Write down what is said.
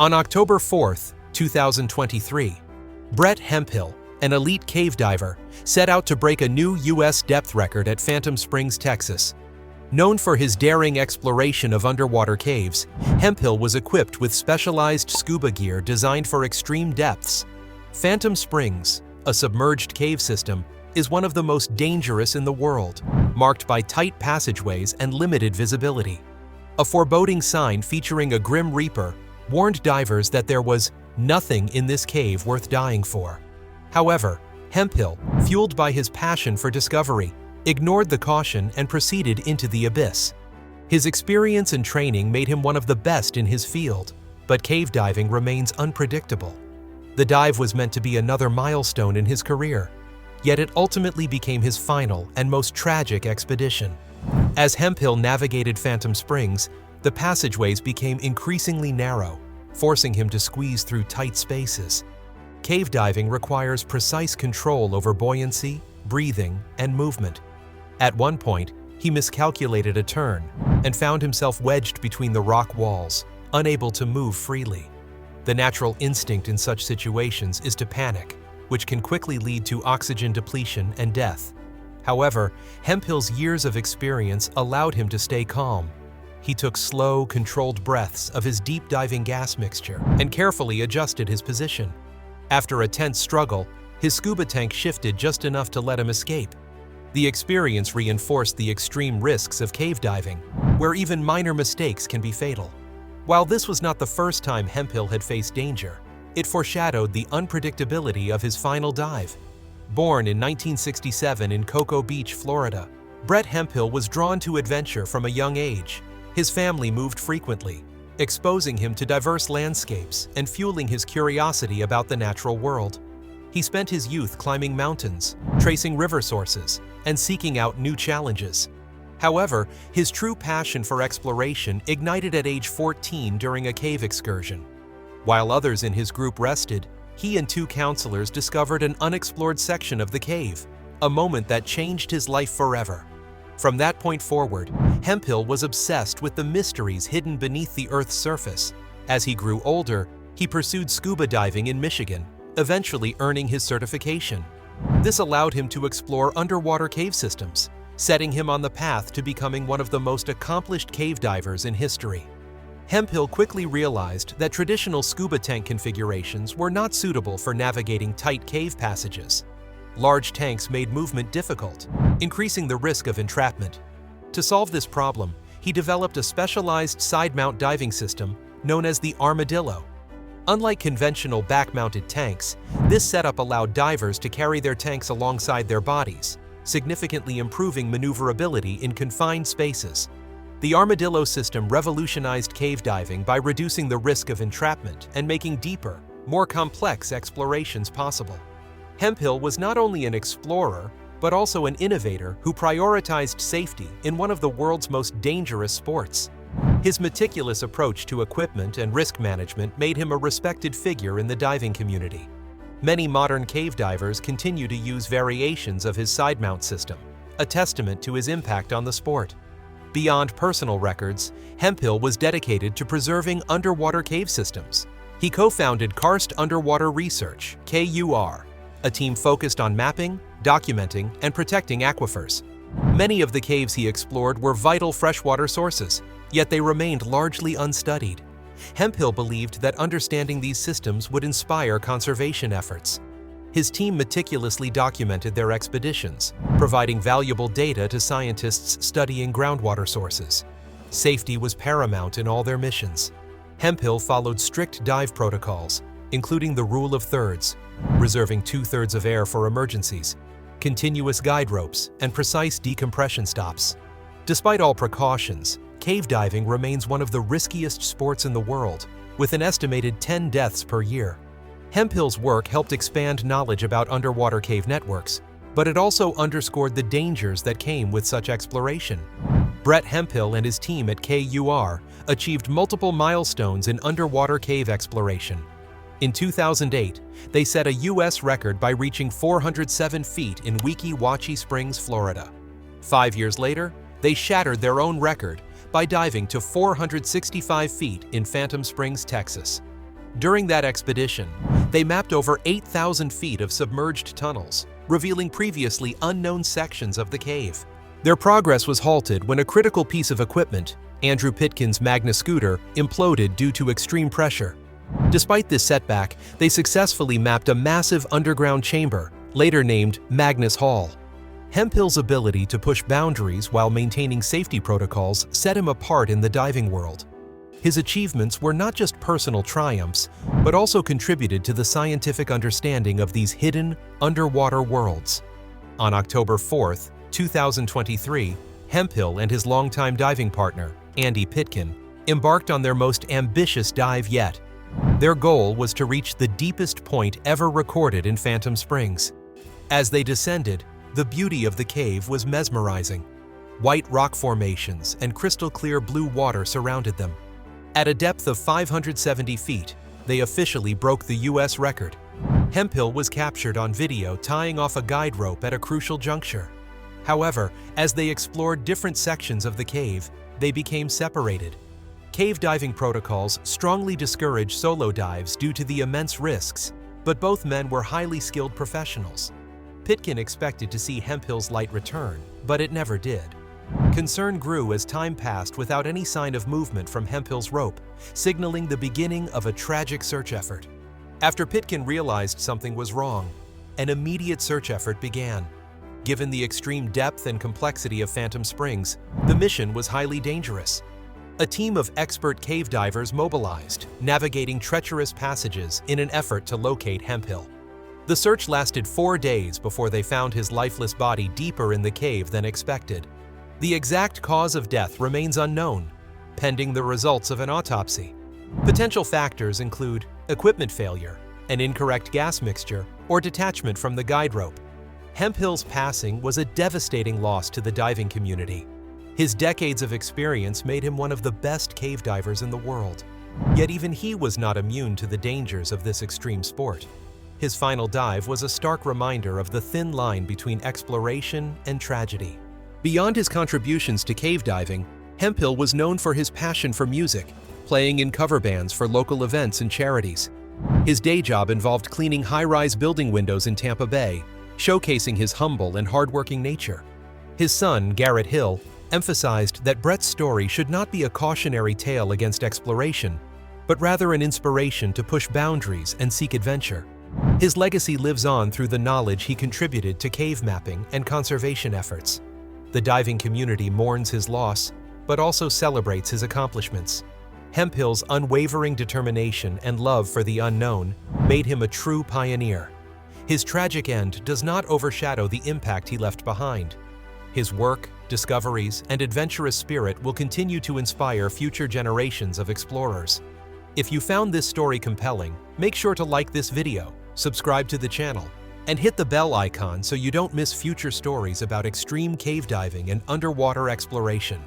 On October 4, 2023, Brett Hemphill, an elite cave diver, set out to break a new U.S. depth record at Phantom Springs, Texas. Known for his daring exploration of underwater caves, Hemphill was equipped with specialized scuba gear designed for extreme depths. Phantom Springs, a submerged cave system, is one of the most dangerous in the world, marked by tight passageways and limited visibility. A foreboding sign featuring a grim reaper warned divers that there was nothing in this cave worth dying for. However, Hemphill, fueled by his passion for discovery, ignored the caution and proceeded into the abyss. His experience and training made him one of the best in his field, but cave diving remains unpredictable. The dive was meant to be another milestone in his career, yet it ultimately became his final and most tragic expedition. As Hemphill navigated Phantom Springs, the passageways became increasingly narrow, forcing him to squeeze through tight spaces. Cave diving requires precise control over buoyancy, breathing, and movement. At one point, he miscalculated a turn and found himself wedged between the rock walls, unable to move freely. The natural instinct in such situations is to panic, which can quickly lead to oxygen depletion and death. However, Hemphill's years of experience allowed him to stay calm. He took slow, controlled breaths of his deep diving gas mixture and carefully adjusted his position. After a tense struggle, his scuba tank shifted just enough to let him escape. The experience reinforced the extreme risks of cave diving, where even minor mistakes can be fatal. While this was not the first time Hemphill had faced danger, it foreshadowed the unpredictability of his final dive. Born in 1967 in Cocoa Beach, Florida, Brett Hemphill was drawn to adventure from a young age. His family moved frequently, exposing him to diverse landscapes and fueling his curiosity about the natural world. He spent his youth climbing mountains, tracing river sources, and seeking out new challenges. However, his true passion for exploration ignited at age 14 during a cave excursion. While others in his group rested, he and two counselors discovered an unexplored section of the cave, a moment that changed his life forever. From that point forward, Hemphill was obsessed with the mysteries hidden beneath the Earth's surface. As he grew older, he pursued scuba diving in Michigan, eventually earning his certification. This allowed him to explore underwater cave systems, setting him on the path to becoming one of the most accomplished cave divers in history. Hemphill quickly realized that traditional scuba tank configurations were not suitable for navigating tight cave passages. Large tanks made movement difficult, increasing the risk of entrapment. To solve this problem, he developed a specialized side-mount diving system known as the Armadillo. Unlike conventional back-mounted tanks, this setup allowed divers to carry their tanks alongside their bodies, significantly improving maneuverability in confined spaces. The Armadillo system revolutionized cave diving by reducing the risk of entrapment and making deeper, more complex explorations possible. Hemphill was not only an explorer, but also an innovator who prioritized safety in one of the world's most dangerous sports. His meticulous approach to equipment and risk management made him a respected figure in the diving community. Many modern cave divers continue to use variations of his side-mount system, a testament to his impact on the sport. Beyond personal records, Hemphill was dedicated to preserving underwater cave systems. He co-founded Karst Underwater Research, KUR, a team focused on mapping, documenting, and protecting aquifers. Many of the caves he explored were vital freshwater sources, yet they remained largely unstudied. Hemphill believed that understanding these systems would inspire conservation efforts. His team meticulously documented their expeditions, providing valuable data to scientists studying groundwater sources. Safety was paramount in all their missions. Hemphill followed strict dive protocols, including the rule of thirds, reserving 2/3 of air for emergencies, continuous guide ropes, and precise decompression stops. Despite all precautions, cave diving remains one of the riskiest sports in the world, with an estimated 10 deaths per year. Hemphill's work helped expand knowledge about underwater cave networks, but it also underscored the dangers that came with such exploration. Brett Hemphill and his team at KUR achieved multiple milestones in underwater cave exploration. In 2008, they set a U.S. record by reaching 407 feet in Weeki Wachee Springs, Florida. 5 years later, they shattered their own record by diving to 465 feet in Phantom Springs, Texas. During that expedition, they mapped over 8,000 feet of submerged tunnels, revealing previously unknown sections of the cave. Their progress was halted when a critical piece of equipment, Andrew Pitkin's Magna scooter, imploded due to extreme pressure. Despite this setback, they successfully mapped a massive underground chamber, later named Magnus Hall. Hemphill's ability to push boundaries while maintaining safety protocols set him apart in the diving world. His achievements were not just personal triumphs, but also contributed to the scientific understanding of these hidden, underwater worlds. On October 4, 2023, Hemphill and his longtime diving partner, Andy Pitkin, embarked on their most ambitious dive yet. Their goal was to reach the deepest point ever recorded in Phantom Springs. As they descended, the beauty of the cave was mesmerizing. White rock formations and crystal-clear blue water surrounded them. At a depth of 570 feet, they officially broke the U.S. record. Hemphill was captured on video tying off a guide rope at a crucial juncture. However, as they explored different sections of the cave, they became separated. Cave diving protocols strongly discourage solo dives due to the immense risks, but both men were highly skilled professionals. Pitkin expected to see Hemphill's light return, but it never did. Concern grew as time passed without any sign of movement from Hemphill's rope, signaling the beginning of a tragic search effort. After Pitkin realized something was wrong, an immediate search effort began. Given the extreme depth and complexity of Phantom Springs, the mission was highly dangerous. A team of expert cave divers mobilized, navigating treacherous passages in an effort to locate Hemphill. The search lasted 4 days before they found his lifeless body deeper in the cave than expected. The exact cause of death remains unknown, pending the results of an autopsy. Potential factors include equipment failure, an incorrect gas mixture, or detachment from the guide rope. Hemphill's passing was a devastating loss to the diving community. His decades of experience made him one of the best cave divers in the world. Yet even he was not immune to the dangers of this extreme sport. His final dive was a stark reminder of the thin line between exploration and tragedy. Beyond his contributions to cave diving, Hemphill was known for his passion for music, playing in cover bands for local events and charities. His day job involved cleaning high-rise building windows in Tampa Bay, showcasing his humble and hardworking nature. His son, Garrett Hill, emphasized that Brett's story should not be a cautionary tale against exploration, but rather an inspiration to push boundaries and seek adventure. His legacy lives on through the knowledge he contributed to cave mapping and conservation efforts. The diving community mourns his loss, but also celebrates his accomplishments. Hemphill's unwavering determination and love for the unknown made him a true pioneer. His tragic end does not overshadow the impact he left behind. His work, discoveries, and adventurous spirit will continue to inspire future generations of explorers. If you found this story compelling, make sure to like this video, subscribe to the channel, and hit the bell icon so you don't miss future stories about extreme cave diving and underwater exploration.